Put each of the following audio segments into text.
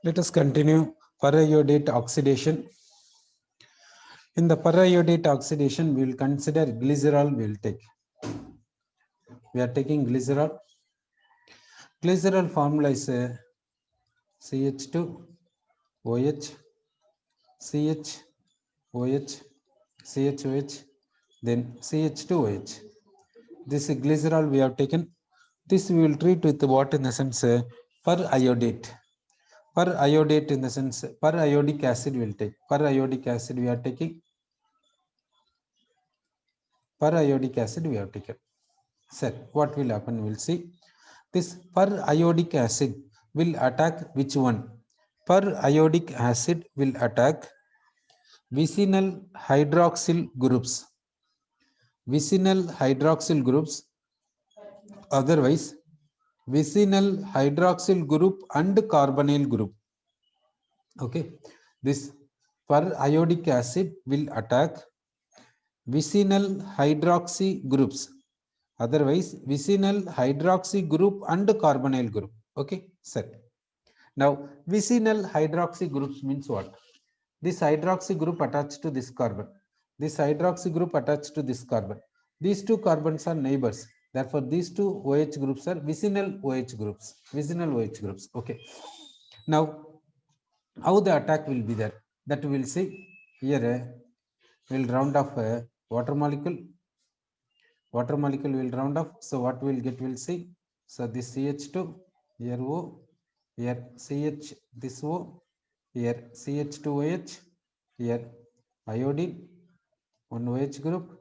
Let us continue periodate oxidation. In the periodate oxidation, we will consider glycerol. We will take. We are taking glycerol. Glycerol formula is CH2 OH CH OH CHOH, then CH2OH. This glycerol we have taken. This we will treat with what, in the sense periodate. Periodate in the sense periodic acid we will take. Periodic acid we are taking. Periodic acid we have taken. Sir, what will happen? We will see. This periodic acid will attack which one? Periodic acid will attack vicinal hydroxyl groups. Vicinal hydroxyl groups, otherwise vicinal hydroxyl group and carbonyl group. Okay, this periodic acid will attack vicinal hydroxy groups, otherwise vicinal hydroxy group and carbonyl group. Okay, sir. Now vicinal hydroxy groups means what? This hydroxy group attached to this carbon. This hydroxy group attached to this carbon. These two carbons are neighbors. Therefore, these two OH groups are vicinal OH groups. Vicinal OH groups. Okay. Now, how the attack will be there? That we will see here. We'll round off a water molecule. Water molecule will round off. So what we'll get? We'll see. So this CH2 here O, here CH this O, here CH2OH, here iodine, one OH group,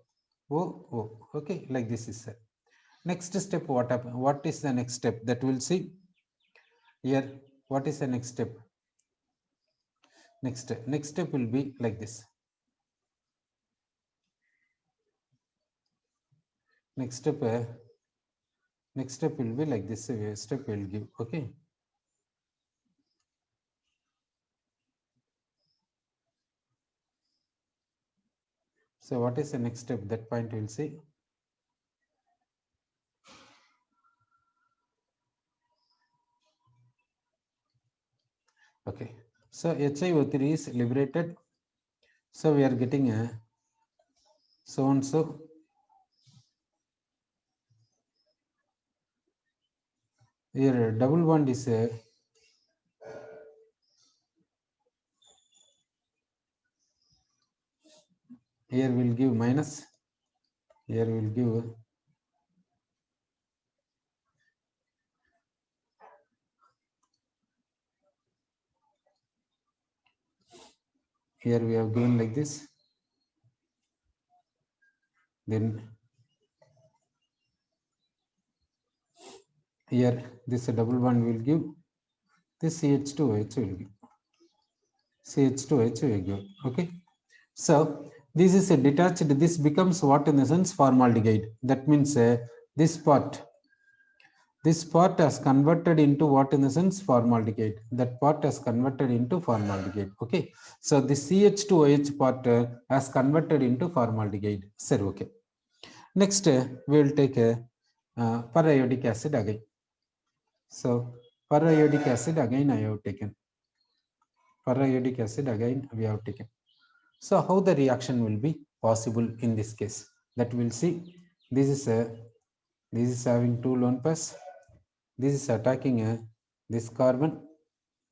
O. Okay, like this is said. Next step, what happen? What is the next step? That we'll see. Here, what is the next step? Next step will be like this. Next step will be like this. Step will give. Okay. So what is the next step? That point we'll see. Okay. So HiO3 is liberated. So we are getting a so and so. Here double bond is a here will give minus. Here will give here we have given like this. Then here this double bond will give this CH2OH will give. CH2OH will give. Okay. So this is a detached. This becomes what, in the sense formaldehyde. That means this part has converted into what, in the sense formaldehyde. That part has converted into formaldehyde. Okay. So the CH2OH part has converted into formaldehyde. Sir, okay. Next, we will take a periodic acid again. So periodic acid again I have taken. Periodic acid again we have taken. So how the reaction will be possible in this case? That we'll see. This is having two lone pairs. This is attacking this carbon.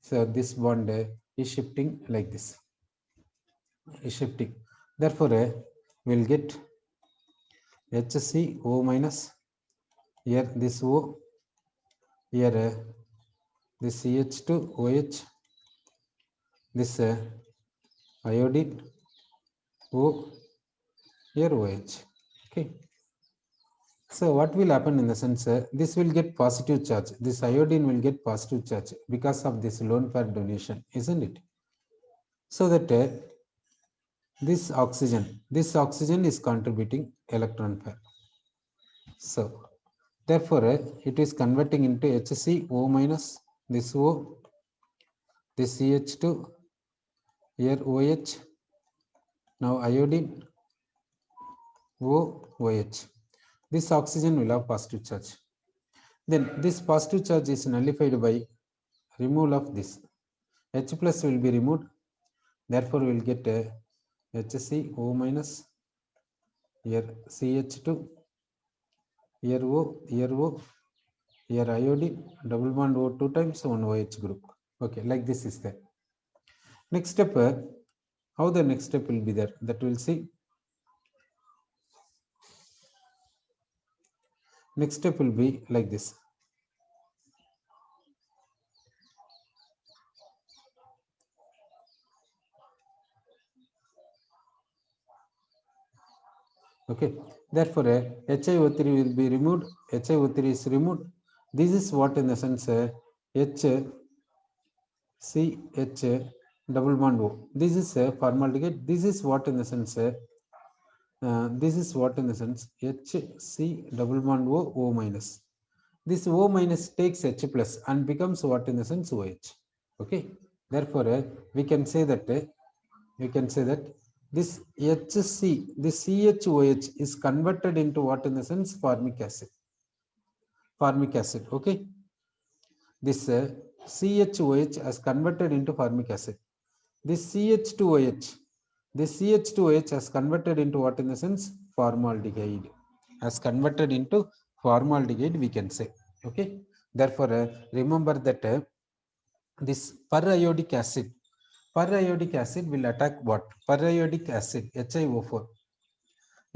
So this bond is shifting like this. Is shifting. Therefore, we'll get HCO minus. Here this O. Here this CH2OH. This iodine O. Here OH. Okay. So what will happen, in the sense this will get positive charge. This iodine will get positive charge because of this lone pair donation, isn't it? So that this oxygen is contributing electron pair. So therefore it is converting into HCO minus, this O, this CH2, here OH, now iodine OH. This oxygen will have positive charge. Then this positive charge is nullified by removal of this. H plus will be removed. Therefore, we will get HCO minus, here CH2, here O, here iodine, double bond O 2 times, 1 OH group. Okay, like this is there. Next step, how the next step will be there, that we'll see. Next step will be like this. Okay, therefore HiO3 will be removed. HiO3 is removed. This is what in the sense HCH double bond O. This is formaldehyde. This is what in the sense this is what in the sense HC double bond O, O minus. This O minus takes H plus and becomes what in the sense OH. Okay, therefore we can say that this HC, this CHOH is converted into what in the sense formic acid. Formic acid. Okay, this CHOH has converted into formic acid. This CH2OH, this CH2OH has converted into what in the sense formaldehyde. Has converted into formaldehyde, we can say. Okay, therefore remember that this periodic acid will attack what? Periodic acid, HiO4.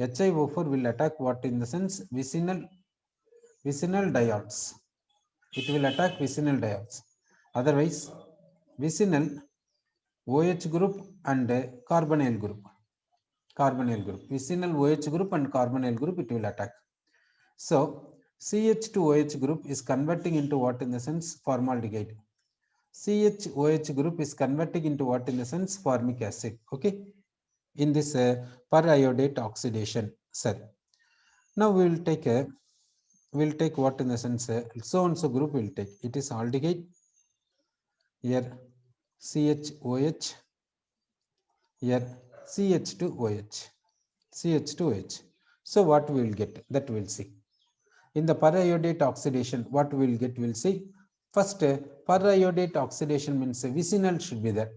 HiO4 will attack what in the sense vicinal diodes. It will attack vicinal diodes. Otherwise, vicinal OH group and carbonyl group. Vicinal OH group and carbonyl group it will attack. So CH2OH group is converting into what in the sense formaldehyde. CHOH group is converting into what in the sense formic acid. Okay, in this periodate oxidation cell. Now we will take what in the sense so and so group will take. It is aldehyde. Here CHOH. Here CH2OH. So what we will get, that we will see. In the periodate oxidation, what we will get, we will see. First, periodate oxidation means vicinal should be there.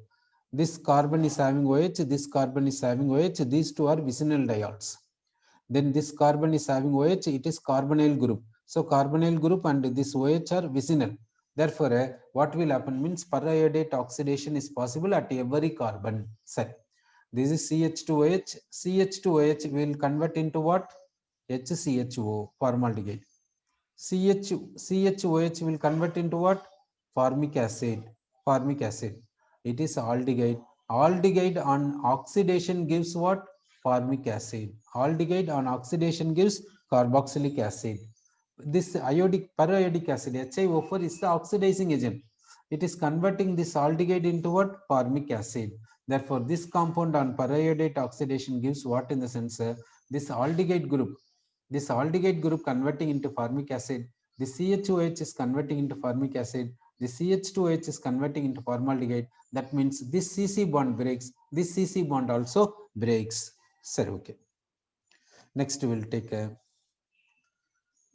This carbon is having OH, this carbon is having OH, these two are vicinal diodes. Then this carbon is having OH, it is carbonyl group. So carbonyl group and this OH are vicinal. Therefore, what will happen means periodate oxidation is possible at every carbon cell. This is CH2OH. CH2OH will convert into what? HCHO, formaldehyde. CHOH will convert into what? Formic acid. It is aldehyde. Aldehyde on oxidation gives what? Formic acid. Aldehyde on oxidation gives carboxylic acid. This periodic acid, HiO4, is the oxidizing agent. It is converting this aldehyde into what? Formic acid. Therefore, this compound on periodate oxidation gives what in the sense this aldehyde group converting into formic acid. The CHOH is converting into formic acid. The CH2OH is converting into formaldehyde. That means this CC bond breaks. This CC bond also breaks. Sir, okay. Next we will take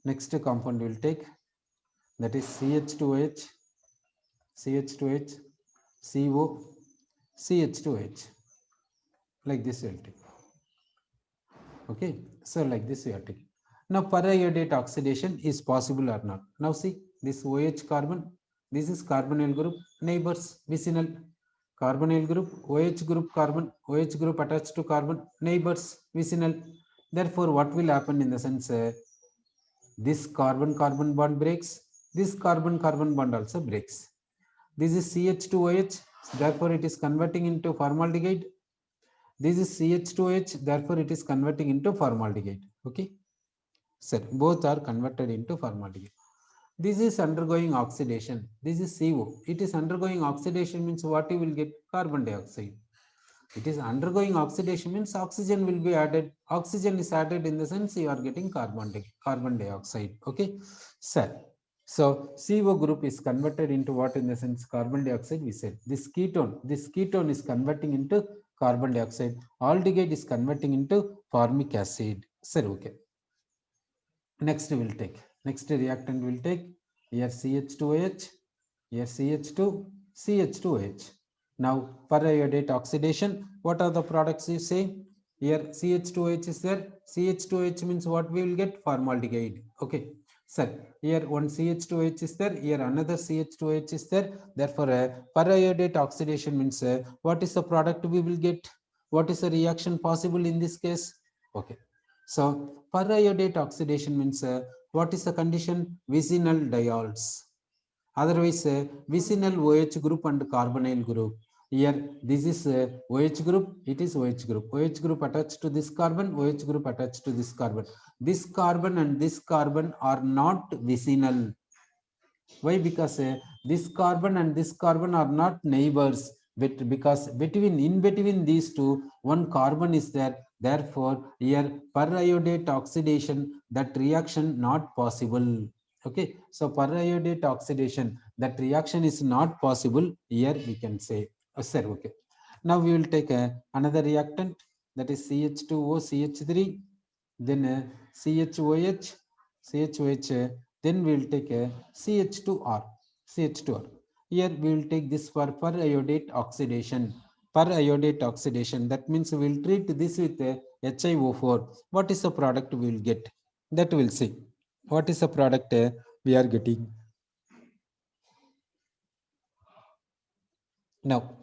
next compound we will take, that is CH2OH, CO, CH2OH. Like this we will take. Okay, so like this we are taking. Now periodate oxidation is possible or not. Now see this OH carbon, this is carbonyl group, neighbors, vicinal. Carbonyl group, OH group carbon, OH group attached to carbon, neighbors, vicinal. Therefore, what will happen in the sense this carbon-carbon bond breaks, this carbon-carbon bond also breaks. This is CH2OH, therefore it is converting into formaldehyde. This is CH2H, therefore it is converting into formaldehyde. Okay, so both are converted into formaldehyde. This is undergoing oxidation. This is CO. It is undergoing oxidation means what you will get? Carbon dioxide. It is undergoing oxidation means oxygen will be added. Oxygen is added in the sense you are getting carbon dioxide. Okay, so CO group is converted into what in the sense carbon dioxide. We said this ketone is converting into carbon dioxide. Aldehyde is converting into formic acid. Sir, okay. Next we will take Next reactant will take here CH2OH, here CH2, CH2OH. Now per iodate oxidation, what are the products you say? Here CH2OH is there. CH2OH means what we will get? Formaldehyde. Okay. Sir, here one CH2OH is there. Here another CH2OH is there. Therefore, per iodate oxidation means what is the product we will get? What is the reaction possible in this case? Okay. So per iodate oxidation means what is the condition? Vicinal diols. Otherwise, vicinal OH group and carbonyl group. Here, this is OH group, it is OH group. OH group attached to this carbon, OH group attached to this carbon. This carbon and this carbon are not vicinal. Why? Because this carbon and this carbon are not neighbors, but because in between these two, one carbon is there. Therefore, here per iodate oxidation, that reaction not possible. Okay, so per iodate oxidation, that reaction is not possible. Here we can say, sir. Okay, now we will take another reactant, that is CH2O CH3, then CHOH, then we will take a CH2R, CH2R. Here we will take this for per iodate oxidation. Per iodate oxidation, that means we will treat this with a HiO4. What is the product we will get? That we will see. What is the product we are getting? Now,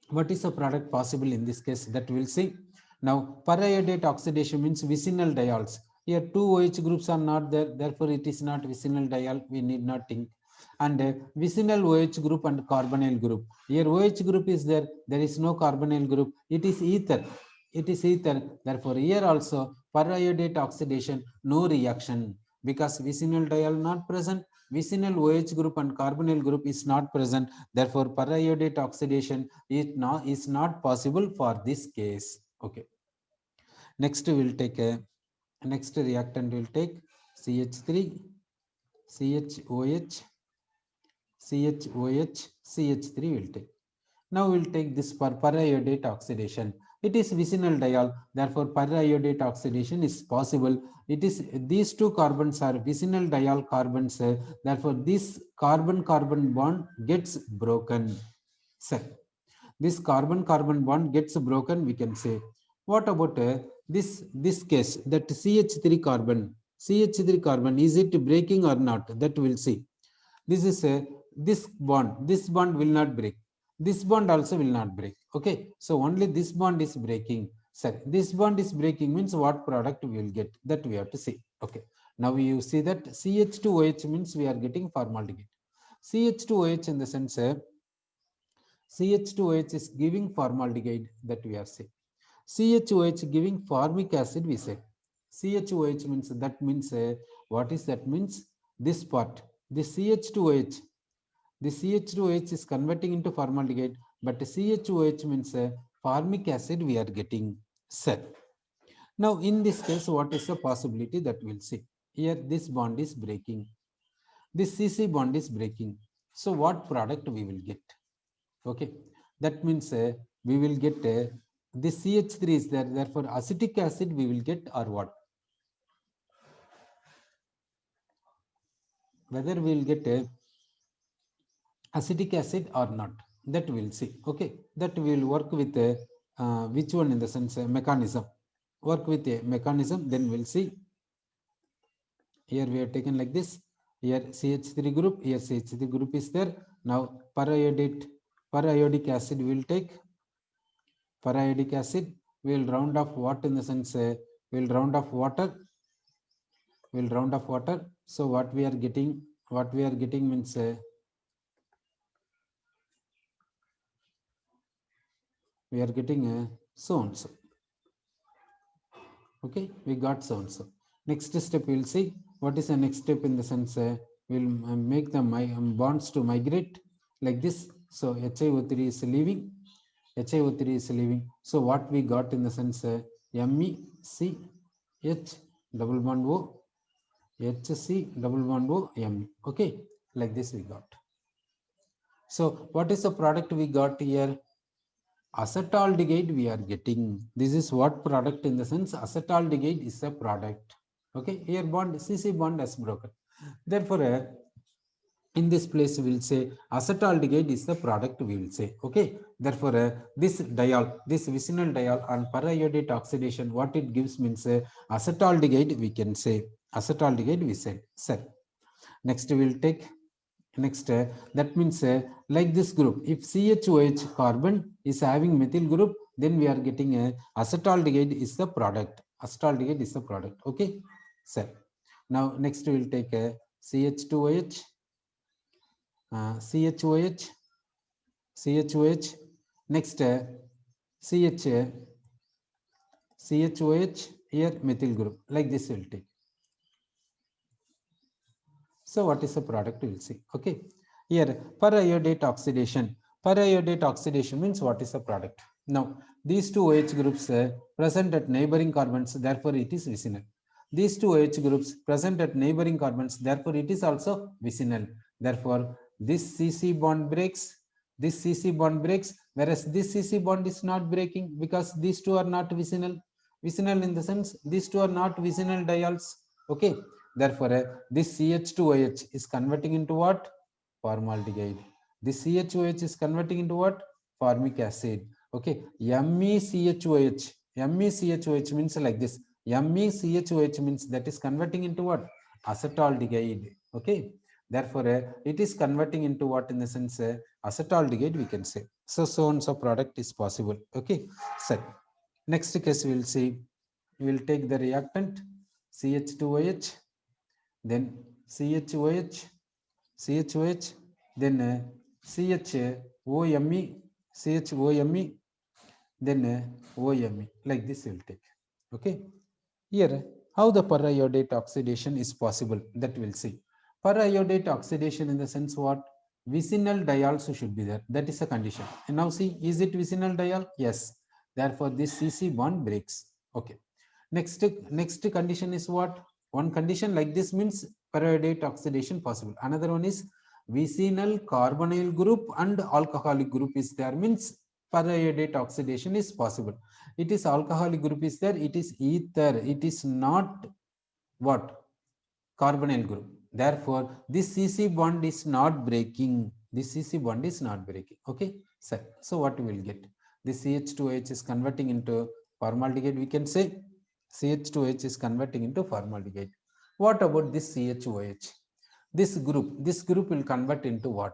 what is the product possible in this case? That we will see. Now, per iodate oxidation means vicinal diols. Here, two OH groups are not there, therefore it is not vicinal diol. We need not think. And vicinal OH group and carbonyl group. Here, OH group is there. There is no carbonyl group. It is ether. It is ether. Therefore, here also per iodate oxidation, no reaction, because vicinal diol not present. Vicinal OH group and carbonyl group is not present. Therefore, per iodate oxidation is not possible for this case. Okay. Next, we will take a next reactant. Will take CH3, CHOH, CHOH, CH3 will take. Now we will take this for per iodate oxidation. It is vicinal diol, therefore per iodate oxidation is possible. It is these two carbons are vicinal diol carbons, therefore this carbon-carbon bond gets broken. So, this carbon-carbon bond gets broken, we can say. What about this case, that CH3 carbon? CH3 carbon, is it breaking or not? That we'll see. This is a this bond will not break. This bond also will not break. Okay, so only this bond is breaking. Sorry, this bond is breaking means what product we will get? That we have to see. Okay, now you see that CH2OH means we are getting formaldehyde. CH2OH in the sense CH2OH is giving formaldehyde, that we are saying. CHOH giving formic acid, we say. CHOH means, that means what is that means? This part, the CH2OH, the CH2OH is converting into formaldehyde, but CHOH means formic acid we are getting. Sir. Now in this case, what is the possibility? That we'll see. Here this bond is breaking. This CC bond is breaking. So what product we will get? Okay, that means we will get this CH3 is there, therefore acetic acid we will get, or what? Whether we will get acetic acid or not, that we will see. Okay, that we will work with which one in the sense mechanism. Work with a mechanism, then we'll see. Here we have taken like this. Here CH3 group, here CH3 group is there. Now per iodic acid we will take. Per iodic acid, we will round off what in the sense we will round off water. We will round off water. So what we are getting means we are getting so and so. Okay, we got so and so. Next step we will see. What is the next step in the sense we will make the bonds to migrate like this. So HiO3 is leaving. HiO3 is leaving. So what we got in the sense MECH double bond O, HC double bond O, Me. Okay, like this we got. So what is the product we got here? Acetaldehyde we are getting. This is what product in the sense acetaldehyde is a product. Okay, here bond CC bond has broken. Therefore, in this place we will say acetaldehyde is the product, we will say. Okay, therefore this diol, this vicinal diol on periodate oxidation, what it gives means acetaldehyde, we can say acetaldehyde, we said. Sir, next we will take next that means like this group, if CHOH carbon is having methyl group, then we are getting a acetaldehyde is the product, acetaldehyde is the product. Okay, sir. Now next we will take a CH2OH, CHOH, CHOH, next CH, CHOH, here methyl group, like this will take. So what is the product, we will see. Okay, here periodate oxidation, periodate oxidation means what is the product. Now these two OH groups present at neighboring carbons, therefore it is vicinal. These two OH groups present at neighboring carbons, therefore it is also vicinal. Therefore this CC bond breaks, this CC bond breaks, whereas this CC bond is not breaking because these two are not vicinal. Vicinal in the sense these two are not vicinal diols. Okay, therefore this CH2OH is converting into what? Formaldehyde. This CHOH is converting into what? Formic acid. Okay, MECHOH, MECHOH means like this, MECHOH means that is converting into what? Acetaldehyde. Okay, therefore it is converting into what, in the sense acetaldehyde, we can say. So and so product is possible. Okay, so next case we will see, we will take the reactant CH2OH, then CHOH, CHOH, then CHOME, CHOME, then OME, like this will take. Okay, here how the periodate oxidation is possible, that we'll see. Periodate oxidation in the sense what? Vicinal diols should be there, that is a condition. And now see, is it vicinal diol? Yes, therefore this CC bond breaks. Okay, next condition is what? One condition like this means periodate oxidation possible. Another one is vicinal carbonyl group and alcoholic group is there, means periodate oxidation is possible. It is alcoholic group is there, it is ether, it is not what? Carbonyl group. Therefore this CC bond is not breaking, this CC bond is not breaking. Okay, so what we will get? This CH2H is converting into formaldehyde, we can say. CH2H is converting into formaldehyde. What about this CHOH? This group will convert into what?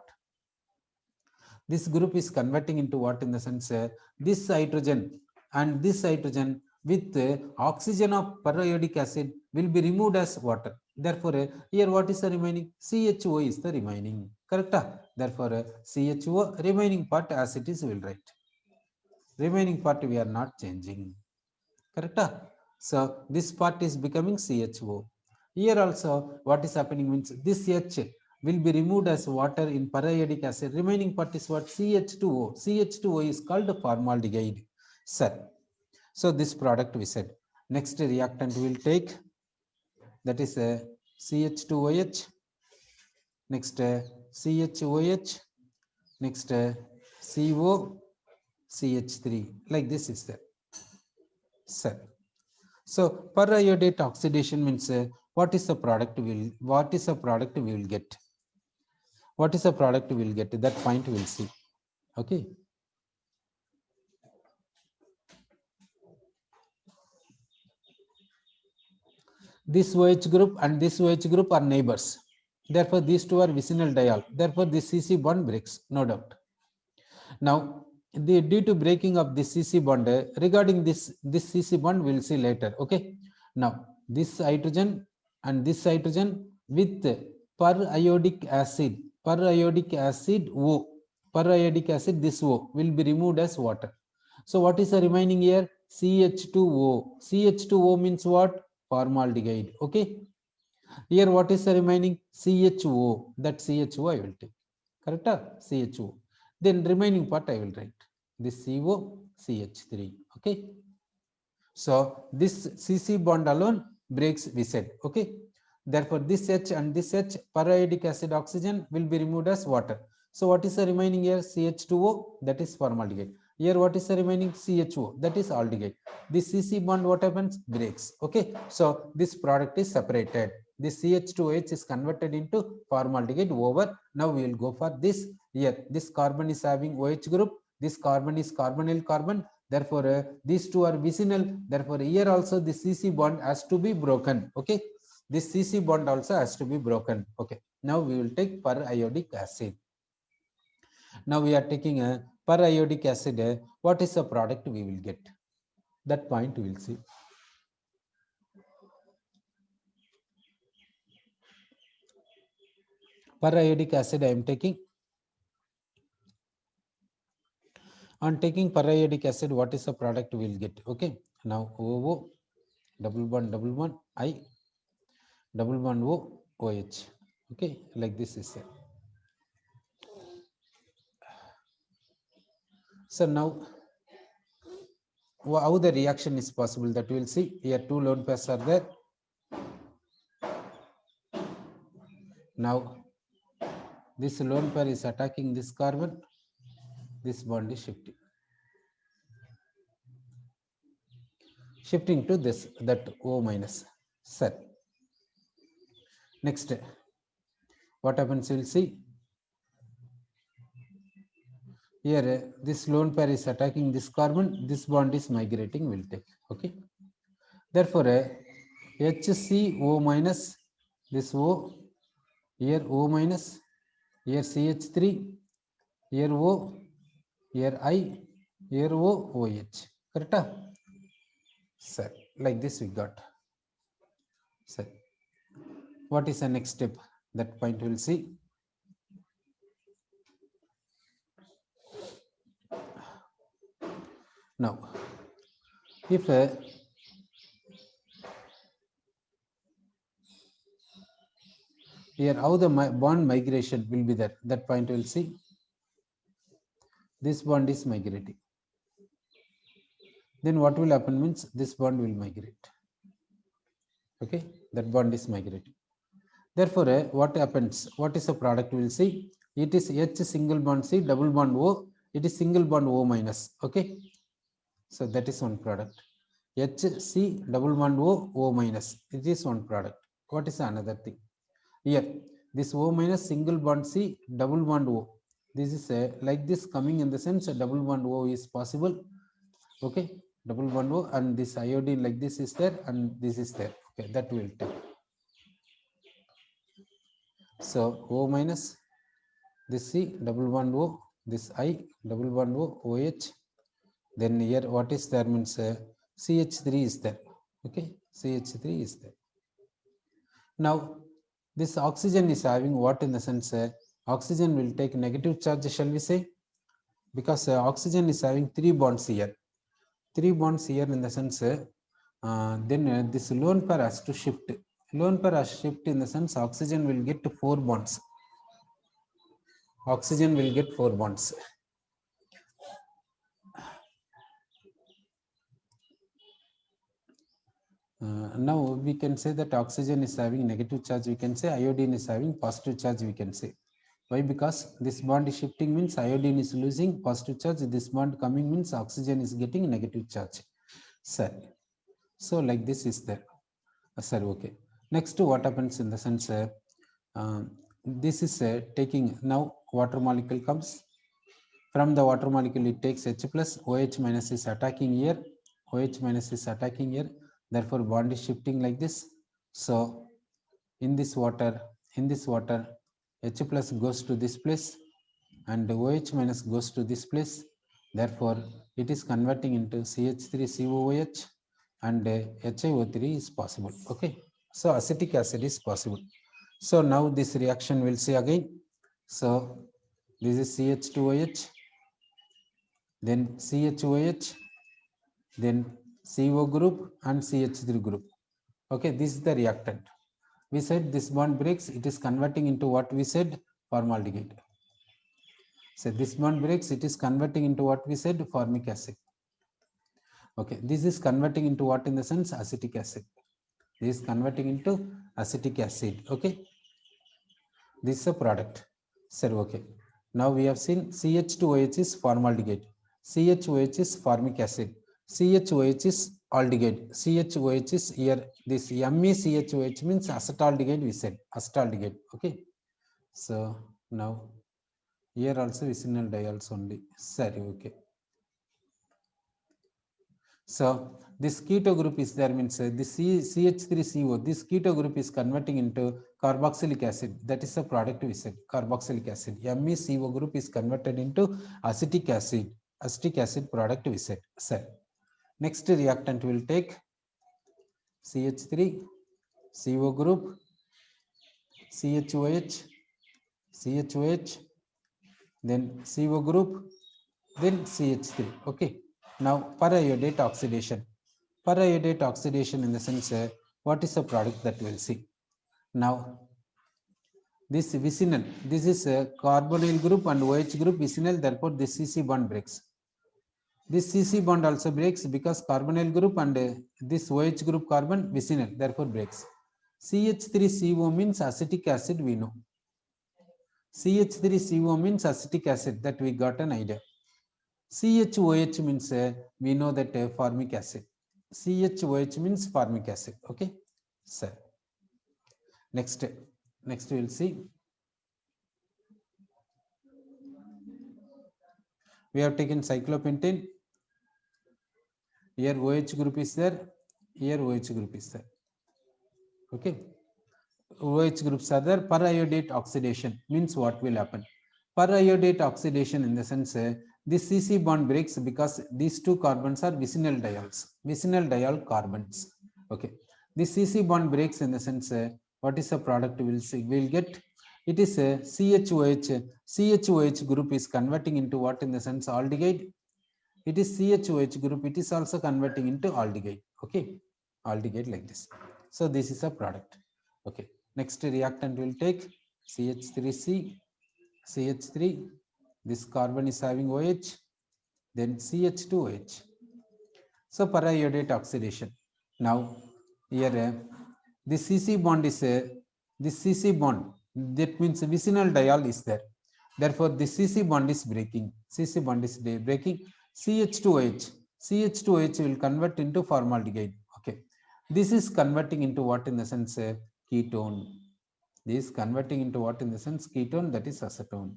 This group is converting into what, in the sense this hydrogen and this hydrogen with oxygen of periodic acid will be removed as water. Therefore here what is the remaining? CHO is the remaining. Correct? Therefore CHO remaining part as it is we will write. Remaining part we are not changing. Correct? So this part is becoming CHO. Here also what is happening means this H will be removed as water in periodic acid. Remaining part is what? CH2O. CH2O is called formaldehyde. Sir, so this product we said. Next reactant we will take, that is CH2OH, next CHOH, next CO, CH3, like this is there. Sir, so periodate oxidation means what is the product we will, what is the product we will get? What is the product we will get? That point we will see. Okay, this OH group and this OH group are neighbors, therefore these two are vicinal diol, therefore this CC bond breaks, no doubt. Now due to breaking of this CC bond, regarding this CC bond we will see later. Okay, now this hydrogen and this hydrogen with periodic acid, periodic acid O, periodic acid, this O will be removed as water. So what is the remaining here? CH2O. CH2O means what? Formaldehyde. Okay, here what is the remaining? CHO. That CHO I will take. Correct? CHO. Then remaining part I will write this CO, CH3. Okay, so this CC bond alone breaks, we said. Okay, therefore this H and this H, periodic acid oxygen, will be removed as water. So what is the remaining here? CH2O, that is formaldehyde. Here what is the remaining? CHO, that is aldehyde. This CC bond what happens? Breaks. Okay, so this product is separated. This CH2H is converted into formaldehyde over. Now we will go for this. Here this carbon is having OH group, this carbon is carbonyl carbon, therefore these two are vicinal, therefore here also the CC bond has to be broken. Okay, this CC bond also has to be broken. Okay, now we will take periodic acid. Now we are taking a periodic acid. What is the product we will get? That point we will see. Periodic acid I am taking. On taking periodic acid, what is the product we will get? Okay, now OO, double bond I, double bond O, OH. Okay, like this is it. So now how the reaction is possible, that we will see. Here two lone pairs are there. Now this lone pair is attacking this carbon, this bond is shifting to this, that O minus. Sir, next what happens, you will see. Here this lone pair is attacking this carbon, this bond is migrating, will take. Okay, therefore HCO minus, this O, here O minus, here CH3, here O, here I, here O, OH. Correct? Sir, like this we got. Sir, what is the next step? That point we'll see. Now, if here how the bond migration will be there, that point we'll see. This bond is migrating. Then what will happen means this bond will migrate. Okay, that bond is migrating. Therefore, what happens? What is the product? We will see. It is H single bond C, double bond O. It is single bond O minus. Okay, so that is one product. HC double bond O, O minus. It is one product. What is another thing? Here, this O minus single bond C, double bond O. This is like this coming in the sense double bond O is possible. Okay, double bond O, and this iodine like this is there and this is there. Okay, that will take. So O minus, this C double bond O, this I double bond O, OH. Then here what is there means CH3 is there. Okay, CH3 is there. Now this oxygen is having what in the sense oxygen will take negative charge, shall we say? Because oxygen is having 3 bonds here. 3 bonds here in the sense then this lone pair has to shift. Lone pair has shift in the sense oxygen will get 4 bonds. Oxygen will get 4 bonds. Now we can say that oxygen is having negative charge, we can say iodine is having positive charge, we can say. Why? Because this bond is shifting means iodine is losing positive charge, this bond coming means oxygen is getting negative charge. Sir, so like this is there. Sir, okay. Next, what happens in the sense this is taking, now water molecule comes. From the water molecule it takes H plus, OH minus is attacking here, OH minus is attacking here, therefore bond is shifting like this. So in this water H plus goes to this place and OH minus goes to this place, therefore it is converting into CH3COOH and HiO3 is possible. Okay, so acetic acid is possible. So now this reaction we'll see again. So this is CH2OH, then CHOH, then CO group and CH3 group. Okay, this is the reactant. We said this bond breaks, it is converting into what we said, formaldehyde. So this bond breaks, it is converting into what we said, formic acid. Okay, this is converting into what in the sense, acetic acid. This is converting into acetic acid. Okay, this is a product. Sir, okay. Now we have seen CH2OH is formaldehyde. CHOH is formic acid. CHOH is aldehyde. CHOH is here. This MECHOH means acetaldehyde. We said acetaldehyde. Okay. So now here also vicinal diols only. Sorry. Okay. So this keto group is there, means this CH3CO, this keto group is converting into carboxylic acid. That is a product we said, carboxylic acid. MECO group is converted into acetic acid product we said. So next reactant will take CH3, CO group, CHOH, CHOH, then CO group, then CH3. Okay. Now periodate oxidation. Periodate oxidation in the sense, what is the product that we'll see. Now this vicinal, this is a carbonyl group and OH group vicinal, therefore this CC bond breaks. This CC bond also breaks because carbonyl group and this OH group carbon vicinal, therefore breaks. CH3CO means acetic acid, we know. CH3CO means acetic acid, that we got an idea. CHOH means we know that formic acid. CHOH means formic acid. Okay. So next we will see. We have taken cyclopentane. Here OH group is there. Here OH group is there. Okay. OH groups are there. Periodate oxidation means what will happen? Periodate oxidation in the sense, this CC bond breaks because these two carbons are vicinal diols, vicinal diol carbons. Okay. This CC bond breaks in the sense, what is the product we will see? We will get, it is a CHOH. CHOH group is converting into what in the sense? Aldehyde. It is CHOH group. It is also converting into aldehyde. Okay. Aldehyde like this. So this is a product. Okay. Next reactant will take CH3C, CH3. This carbon is having OH, then CH2OH. So periodate oxidation. Now here this CC bond is this CC bond. That means vicinal diol is there. Therefore, this CC bond is breaking. CC bond is breaking. CH2OH. CH2OH will convert into formaldehyde. Okay. This is converting into what in the sense? Ketone. This is converting into what in the sense? Ketone, that is acetone.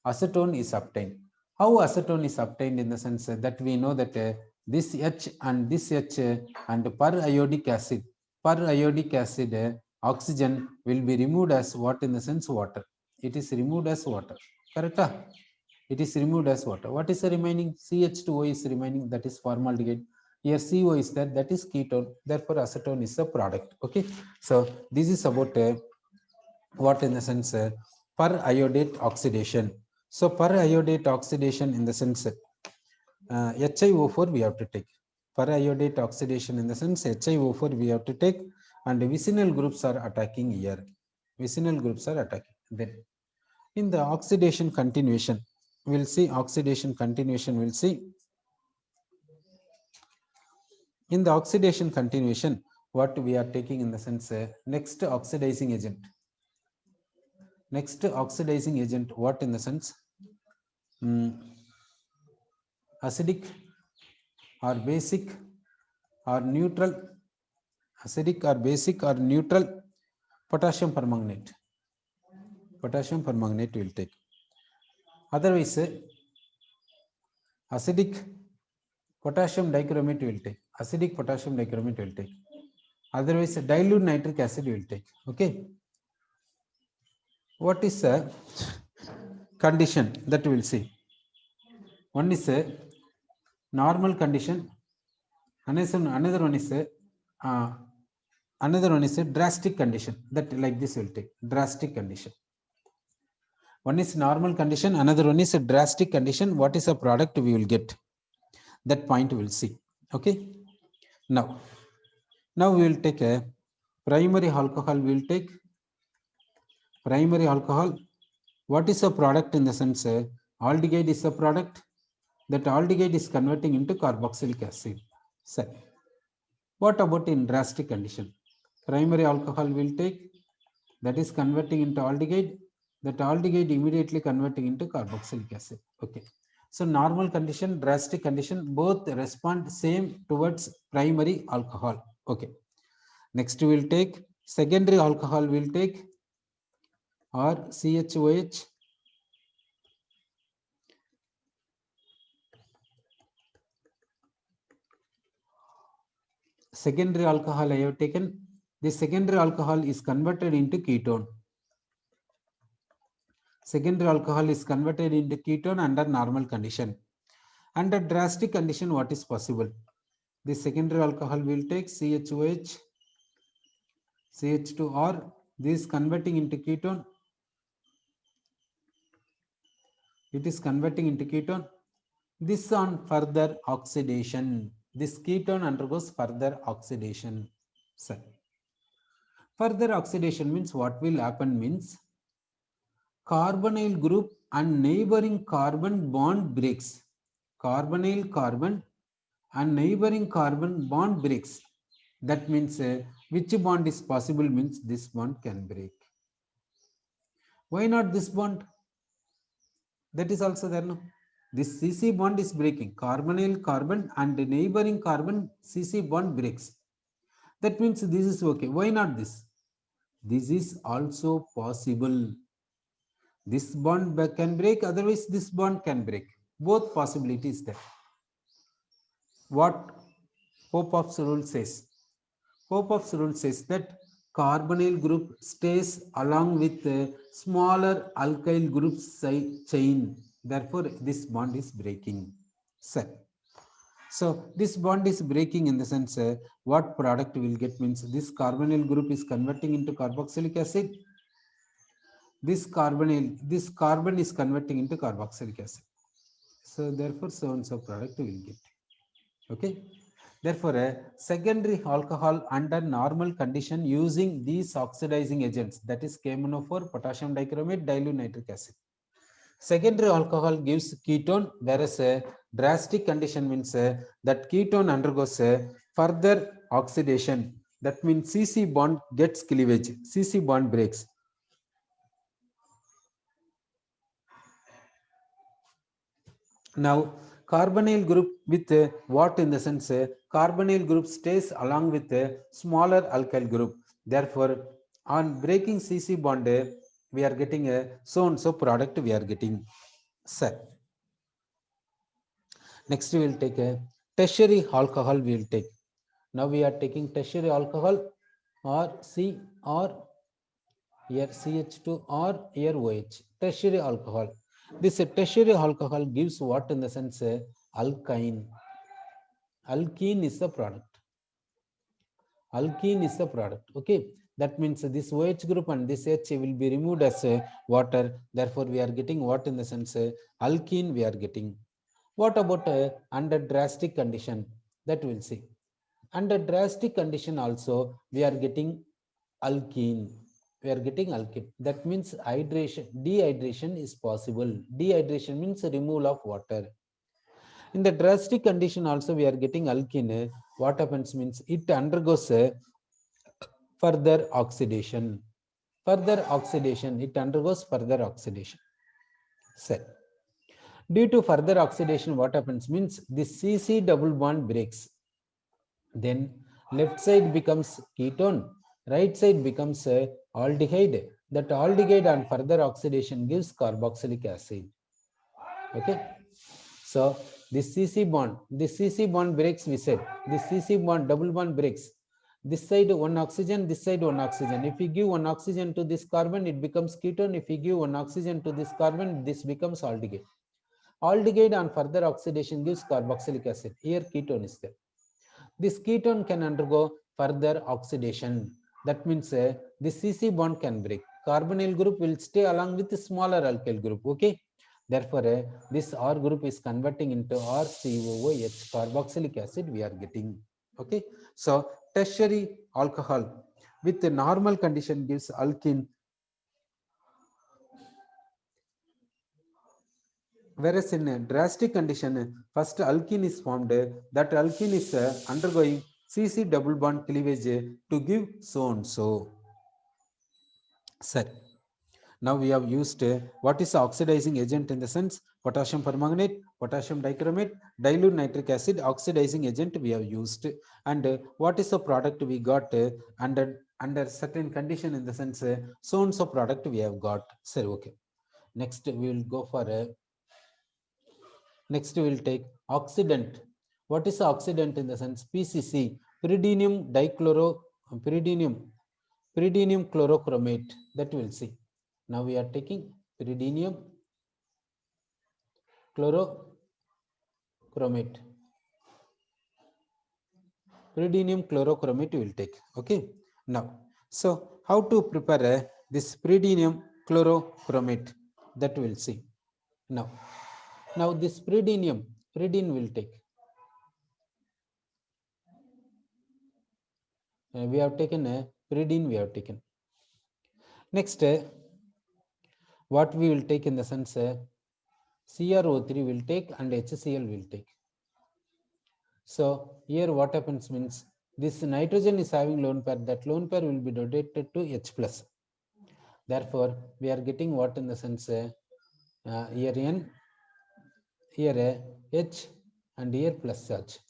Acetone is obtained. How acetone is obtained in the sense that we know that this H and this H and per iodic acid, oxygen will be removed as what in the sense? Water. It is removed as water. Correct? It is removed as water. What is the remaining? CH2O is remaining, that is formaldehyde. Here CO is there, that is ketone. Therefore, acetone is a product. Okay. So this is about what in the sense? Per iodate oxidation. So per iodate oxidation in the sense, HiO4 we have to take. Per iodate oxidation in the sense, HiO4 we have to take, and vicinal groups are attacking here. Vicinal groups are attacking. Then in the oxidation continuation, we'll see oxidation continuation, we'll see. In the oxidation continuation, what we are taking in the sense, next oxidizing agent. Next oxidizing agent, what in the sense? Acidic or basic or neutral, acidic or basic or neutral potassium permanganate. Potassium permanganate will take. Otherwise, acidic potassium dichromate will take. Acidic potassium dichromate will take. Otherwise, dilute nitric acid will take. Okay. What is the condition that we will see? One is a normal condition. Another one is a drastic condition. That like this will take drastic condition. One is normal condition. Another one is a drastic condition. What is the product we will get? That point we will see. Okay. Now we will take a primary alcohol. We will take primary alcohol. What is a product in the sense? Aldehyde is a product. That aldehyde is converting into carboxylic acid. So, what about in drastic condition? Primary alcohol will take, that is converting into aldehyde. That aldehyde immediately converting into carboxylic acid. Okay. So normal condition, drastic condition, both respond same towards primary alcohol. Okay. Next we will take secondary alcohol. We will take or CHOH. Secondary alcohol I have taken. The secondary alcohol is converted into ketone. Secondary alcohol is converted into ketone under normal condition. Under drastic condition, what is possible? The secondary alcohol will take CHOH, CH2R. This is converting into ketone. It is converting into ketone. This on further oxidation. This ketone undergoes further oxidation. So, further oxidation means what will happen means carbonyl group and neighboring carbon bond breaks. Carbonyl carbon and neighboring carbon bond breaks. That means which bond is possible means this bond can break. Why not this bond? That is also there. No? This CC bond is breaking. Carbonyl carbon and the neighboring carbon CC bond breaks. That means this is okay. Why not this? This is also possible. This bond can break, otherwise this bond can break. Both possibilities there. What Popov's rule says? Popov's rule says that carbonyl group stays along with a smaller alkyl group chain. Therefore, this bond is breaking. So this bond is breaking in the sense what product will get means this carbonyl group is converting into carboxylic acid. This carbon is converting into carboxylic acid. So therefore, so and so product will get. Okay. Therefore, a secondary alcohol under normal condition using these oxidizing agents, that is KMnO4, potassium dichromate, dilute nitric acid. Secondary alcohol gives ketone, whereas a drastic condition means that ketone undergoes a further oxidation. That means CC bond gets cleavage, CC bond breaks. Now, carbonyl group with what in the sense carbonyl group stays along with a smaller alkyl group. Therefore, on breaking CC bond, we are getting a so and so product we are getting. Sir. Next, we will take a tertiary alcohol. We will take. Now we are taking tertiary alcohol or C or here CH2 or here OH. Tertiary alcohol. This tertiary alcohol gives what in the sense alkyne. Alkene is the product. Alkene is the product. Okay. That means this OH group and this H will be removed as water. Therefore, we are getting what in the sense alkene we are getting. What about under drastic condition? That we'll see. Under drastic condition also, we are getting alkene. We are getting alkene. That means dehydration is possible. Dehydration means removal of water. In the drastic condition also, we are getting alkene. What happens means it undergoes further oxidation. Further oxidation, it undergoes further oxidation. Set. Due to further oxidation, what happens means this CC double bond breaks. Then left side becomes ketone, right side becomes aldehyde. That aldehyde on further oxidation gives carboxylic acid. Okay. So this CC bond breaks, we said. This CC bond, double bond breaks. This side one oxygen, this side one oxygen. If we give one oxygen to this carbon, it becomes ketone. If we give one oxygen to this carbon, this becomes aldehyde. Aldehyde on further oxidation gives carboxylic acid. Here ketone is there. This ketone can undergo further oxidation. That means this CC bond can break. Carbonyl group will stay along with the smaller alkyl group. Okay. Therefore, this R group is converting into RCOOH, carboxylic acid we are getting. Okay. So tertiary alcohol with the normal condition gives alkene. Whereas in a drastic condition, first alkene is formed. That alkene is undergoing CC double bond cleavage to give so and so. Sir. Now we have used what is the oxidizing agent in the sense potassium permanganate, potassium dichromate, dilute nitric acid oxidizing agent we have used, and what is the product we got under certain condition in the sense so and so product we have got. So okay, next we will go for next we will take oxidant. What is the oxidant in the sense PCC, pyridinium dichloro, pyridinium chlorochromate, that we will see. Now we are taking pyridinium chlorochromate. Pyridinium chlorochromate we will take. Okay. Now, so how to prepare this pyridinium chlorochromate, that we will see. Now this pyridine will take. We have taken a pyridine. We have taken. Next, what we will take in the sense CrO3 will take and HCl will take. So here what happens means this nitrogen is having lone pair. That lone pair will be donated to H plus. Therefore, we are getting what in the sense here N, here H, and here plus charge.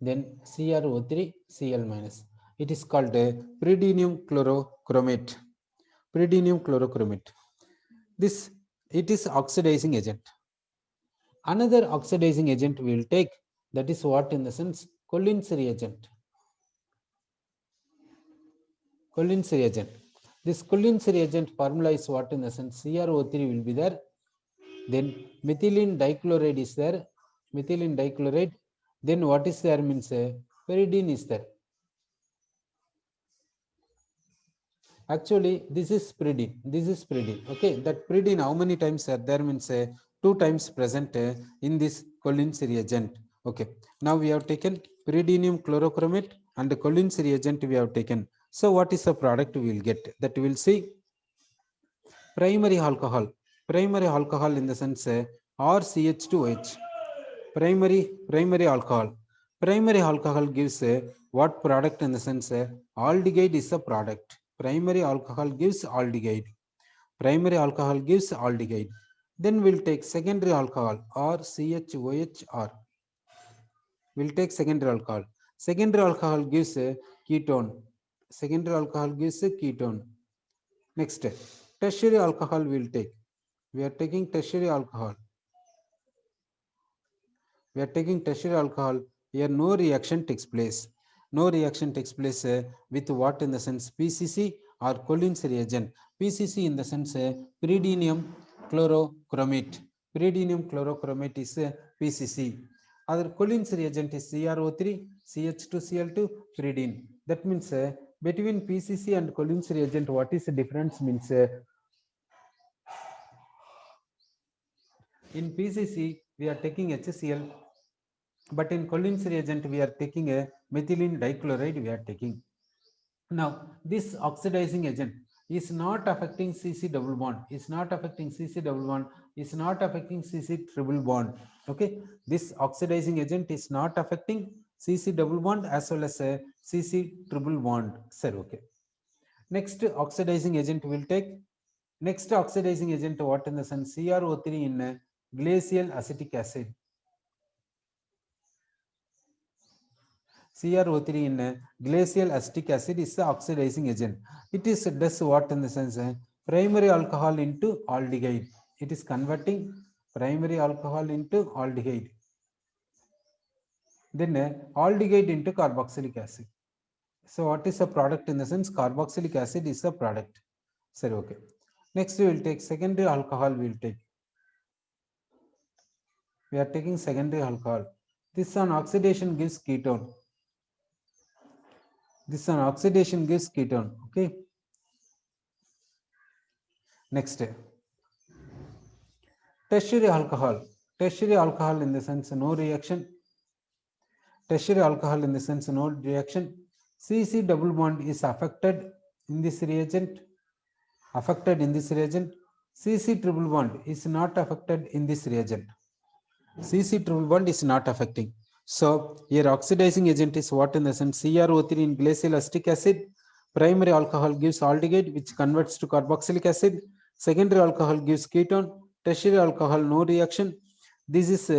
Then CrO3 Cl minus. It is called pyridinium chlorochromate. Pyridinium chlorochromate. This it is oxidizing agent. Another oxidizing agent we will take, that is what in the sense Collins reagent. Collins reagent. This Collins reagent formula is what in the sense CrO3 will be there. Then methylene dichloride is there. Methylene dichloride. Then what is there means pyridine is there. Actually, this is pyridine. This is pyridine. Okay, that pyridine how many times are there means 2 times present in this Collins reagent. Okay, now we have taken pyridinium chlorochromate and the Collins reagent we have taken. So what is the product we will get? That we will see primary alcohol. Primary alcohol in the sense RCH2OH. Primary alcohol. Primary alcohol gives what product in the sense aldehyde is a product. Primary alcohol gives aldehyde. Primary alcohol gives aldehyde. Then we'll take secondary alcohol or CHOHR. We'll take secondary alcohol. Secondary alcohol gives a ketone. Secondary alcohol gives a ketone. Next, tertiary alcohol we'll take. We are taking tertiary alcohol. We are taking tertiary alcohol. Here no reaction takes place. No reaction takes place with what in the sense PCC or Collins reagent. PCC in the sense pyridinium chlorochromate. Pyridinium chlorochromate is PCC. Other Collins reagent is CrO3, CH2Cl2, pyridine. That means between PCC and Collins reagent, what is the difference means in PCC we are taking HCl, but in Collins reagent we are taking a methylene dichloride we are taking. Now this oxidizing agent is not affecting CC double bond, is not affecting CC double bond, is not affecting CC triple bond. Okay, this oxidizing agent is not affecting CC double bond as well as a CC triple bond. Sir, okay. Next oxidizing agent will take. Next oxidizing agent what in the sense CrO3 in glacial acetic acid. CrO3 in glacial acetic acid is the oxidizing agent. It is does what in the sense primary alcohol into aldehyde. It is converting primary alcohol into aldehyde. Then aldehyde into carboxylic acid. So what is the product in the sense carboxylic acid is the product. Sir, okay. Next we will take secondary alcohol. We will take. We are taking secondary alcohol. This on oxidation gives ketone. This on oxidation gives ketone. Okay. Next, tertiary alcohol. Tertiary alcohol in the sense no reaction. Tertiary alcohol in the sense no reaction. CC double bond is affected in this reagent. Affected in this reagent. CC triple bond is not affected in this reagent. CC triple bond is not affecting. So here oxidizing agent is what in the sense CrO3 in glacial acetic acid. Primary alcohol gives aldehyde which converts to carboxylic acid. Secondary alcohol gives ketone. Tertiary alcohol no reaction. This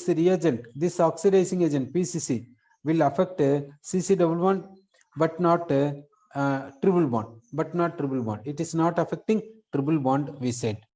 reagent, this oxidizing agent PCC will affect CC double bond, but not triple bond. It is not affecting triple bond, we said.